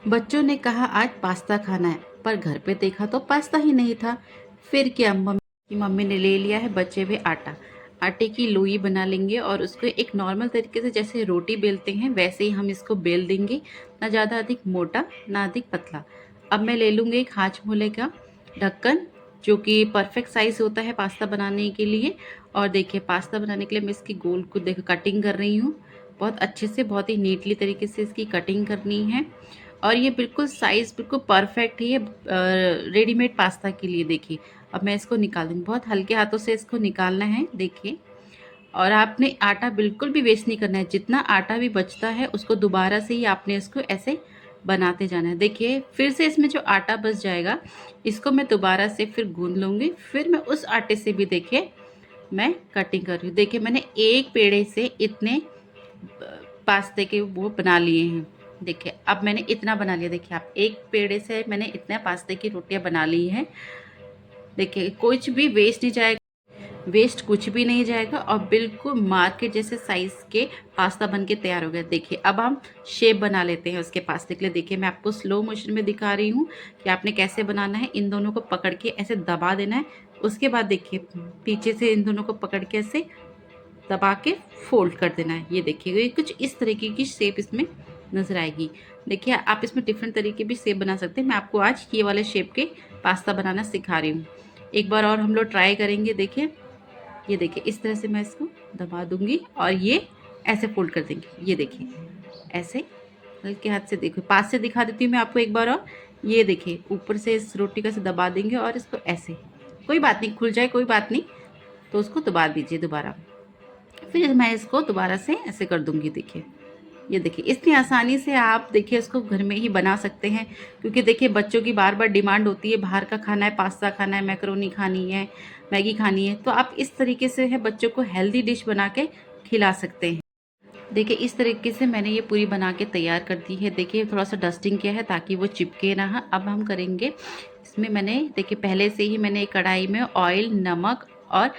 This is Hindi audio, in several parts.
बच्चों ने कहा आज पास्ता खाना है, पर घर पे देखा तो पास्ता ही नहीं था। फिर क्या, मम्मी ने ले लिया है बचे हुए आटा। आटे की लोई बना लेंगे और उसको एक नॉर्मल तरीके से जैसे रोटी बेलते हैं वैसे ही हम इसको बेल देंगे। ना ज़्यादा अधिक मोटा ना अधिक पतला। अब मैं ले लूँगी एक हाजमोले का ढक्कन, जो कि परफेक्ट साइज़ होता है पास्ता बनाने के लिए। और देखिए पास्ता बनाने के लिए मैं इसकी गोल को देखो कटिंग कर रही हूँ। बहुत अच्छे से, बहुत ही नीटली तरीके से इसकी कटिंग करनी है। और ये बिल्कुल साइज़ बिल्कुल परफेक्ट है ये रेडीमेड पास्ता के लिए। देखिए अब मैं इसको निकाल दूँगी, बहुत हल्के हाथों से इसको निकालना है। देखिए, और आपने आटा बिल्कुल भी वेस्ट नहीं करना है। जितना आटा भी बचता है उसको दोबारा से ही आपने इसको ऐसे बनाते जाना है। देखिए फिर से इसमें जो आटा बच जाएगा इसको मैं दोबारा से फिर गूंद लूँगी। फिर मैं उस आटे से भी देखिए मैं कटिंग कर रही हूँ। देखिए मैंने एक पेड़े से इतने पास्ते के वो बना लिए हैं। देखिए अब मैंने इतना बना लिया। देखिए आप, एक पेड़े से मैंने इतने पास्ते की रोटियां बना ली हैं। देखिए कुछ भी वेस्ट नहीं जाएगा, वेस्ट कुछ भी नहीं जाएगा और बिल्कुल मार्केट जैसे साइज के पास्ता बन के तैयार हो गया। देखिए अब हम शेप बना लेते हैं उसके पास्ते के लिए। देखिए मैं आपको स्लो मोशन में दिखा रही हूँ कि आपने कैसे बनाना है। इन दोनों को पकड़ के ऐसे दबा देना है। उसके बाद देखिए पीछे से इन दोनों को पकड़ के ऐसे दबा के फोल्ड कर देना है। ये देखिए कुछ इस तरीके की शेप इसमें नज़र आएगी। देखिए आप इसमें डिफरेंट तरीके भी शेप बना सकते हैं। मैं आपको आज ये वाले शेप के पास्ता बनाना सिखा रही हूँ। एक बार और हम लोग ट्राई करेंगे। देखिए ये देखिए इस तरह से मैं इसको दबा दूंगी और ये ऐसे फोल्ड कर देंगे। ये देखिए ऐसे हल्के हाथ से, देखो पास से दिखा देती हूँ मैं आपको एक बार और। ये देखिए ऊपर से इस रोटी का से दबा देंगे और इसको ऐसे, कोई बात नहीं खुल जाए कोई बात नहीं, तो उसको दबा दीजिए दोबारा। फिर मैं इसको दोबारा से ऐसे कर दूंगी। देखिए ये देखिए इतनी आसानी से आप देखिए इसको घर में ही बना सकते हैं। क्योंकि देखिए बच्चों की बार बार डिमांड होती है बाहर का खाना है, पास्ता खाना है, मैकरोनी खानी है, मैगी खानी है, तो आप इस तरीके से है बच्चों को हेल्दी डिश बना के खिला सकते हैं। देखिए इस तरीके से मैंने ये पूरी बना के तैयार कर दी है। देखिए थोड़ा सा डस्टिंग किया है ताकि वो चिपके ना। अब हम करेंगे इसमें, मैंने देखिए पहले से ही मैंने एक कढ़ाई में ऑयल, नमक और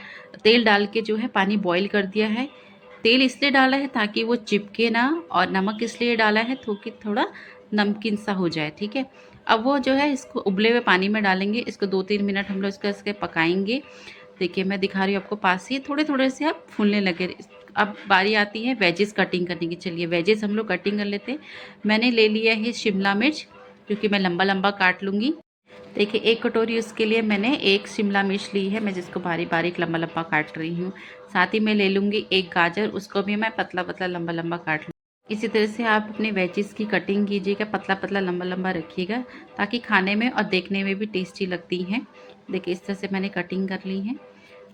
तेल डाल के जो है पानी बॉईल कर दिया है। तेल इसलिए डाला है ताकि वो चिपके ना, और नमक इसलिए डाला है ताकि थोड़ा नमकीन सा हो जाए। ठीक है, अब वो जो है इसको उबले हुए पानी में डालेंगे। इसको 2-3 मिनट हम लोग इसके पकाएंगे। देखिए मैं दिखा रही हूँ आपको पास ही, थोड़े थोड़े से आप फूलने लगे। अब बारी आती है वेजेस कटिंग करने की। चलिए वेजेस हम लोग कटिंग कर लेते हैं। मैंने ले लिया है शिमला मिर्च, क्योंकि मैं लंबा लंबा काट लूँगी। देखिए एक कटोरी उसके लिए मैंने एक शिमला मिर्च ली है, मैं जिसको बारीक बारीक लंबा लंबा काट रही हूँ। साथ ही मैं ले लूँगी एक गाजर, उसको भी मैं पतला पतला लंबा लंबा काट लूँ। इसी तरह से आप अपने वेजेस की कटिंग कीजिएगा, पतला पतला लंबा लंबा रखिएगा ताकि खाने में और देखने में भी टेस्टी लगती हैं। देखिए इस तरह से मैंने कटिंग कर ली है।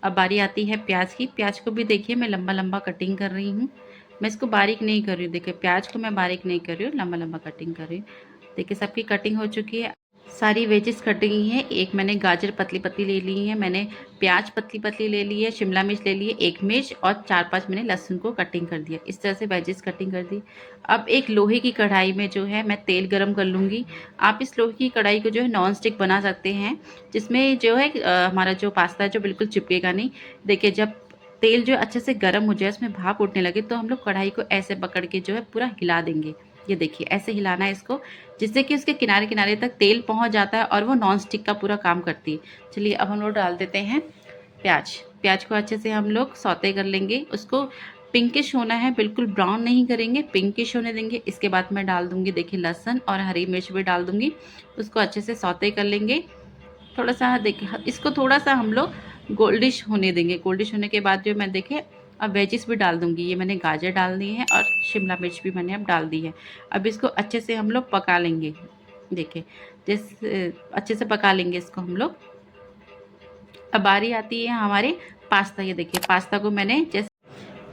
अब बारी आती है प्याज की। प्याज को भी देखिए मैं लंबा लंबा कटिंग कर रही हूँ। मैं इसको बारीक नहीं कर रही हूँ। देखिए प्याज को मैं बारीक नहीं कर रही हूँ, लंबा लंबा कटिंग कर रही हूँ। देखिए सबकी कटिंग हो चुकी है। सारी वेजेस कटी हुई हैं। एक मैंने गाजर पतली पतली ले ली है, मैंने प्याज पतली पतली ले ली है, शिमला मिर्च ले ली है, एक मिर्च और 4-5 मैंने लहसुन को कटिंग कर दिया। इस तरह से वेजेस कटिंग कर दी। अब एक लोहे की कढ़ाई में जो है मैं तेल गरम कर लूँगी। आप इस लोहे की कढ़ाई को जो है नॉन स्टिक बना सकते हैं, जिसमें जो है हमारा जो पास्ता है जो बिल्कुल चिपकेगा नहीं। देखिए जब तेल जो अच्छे से गर्म हो जाए, उसमें भाप उठने लगे, तो हम लोग कढ़ाई को ऐसे पकड़ के जो है पूरा हिला देंगे। ये देखिए ऐसे हिलाना है इसको, जिससे कि उसके किनारे किनारे तक तेल पहुंच जाता है और वो नॉन स्टिक का पूरा काम करती है। चलिए अब हम लोग डाल देते हैं प्याज। प्याज को अच्छे से हम लोग सौते कर लेंगे। उसको पिंकिश होना है, बिल्कुल ब्राउन नहीं करेंगे, पिंकिश होने देंगे। इसके बाद मैं डाल दूंगी देखिए लहसुन और हरी मिर्च भी डाल दूंगी। उसको अच्छे से सौते कर लेंगे। थोड़ा सा देखिए इसको थोड़ा सा हम लोग गोल्डिश होने देंगे। गोल्डिश होने के बाद जो मैं देखिए अब वेजिस भी डाल दूंगी। ये मैंने गाजर डाल दी है और शिमला मिर्च भी मैंने अब डाल दी है। अब इसको अच्छे से हम लोग पका लेंगे। देखिए जिस अच्छे से पका लेंगे इसको हम लोग। अब बारी आती है हमारे पास्ता। ये देखिए पास्ता को मैंने जैसे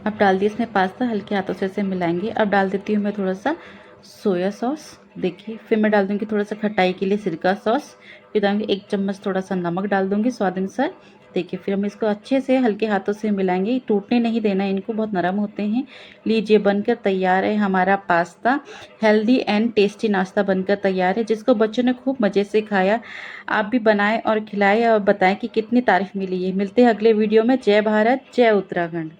अब डाल दिया इसमें पास्ता, हल्के हाथों से इसे मिलाएंगे। अब डाल देती हूँ मैं थोड़ा सा सोया सॉस। देखिए फिर मैं डाल दूँगी थोड़ा सा खटाई के लिए सिरका सॉस। फिर डालूँगी 1 चम्मच थोड़ा सा नमक डाल दूँगी स्वाद अनुसार। देखिए फिर हम इसको अच्छे से हल्के हाथों से मिलाएंगे, टूटने नहीं देना इनको, बहुत नरम होते हैं। लीजिए बनकर तैयार है हमारा पास्ता। हेल्दी एंड टेस्टी नाश्ता बनकर तैयार है, जिसको बच्चों ने खूब मज़े से खाया। आप भी बनाएं और खिलाएं और बताएं कि कितनी तारीफ मिली है। मिलते हैं अगले वीडियो में। जय भारत, जय उत्तराखंड।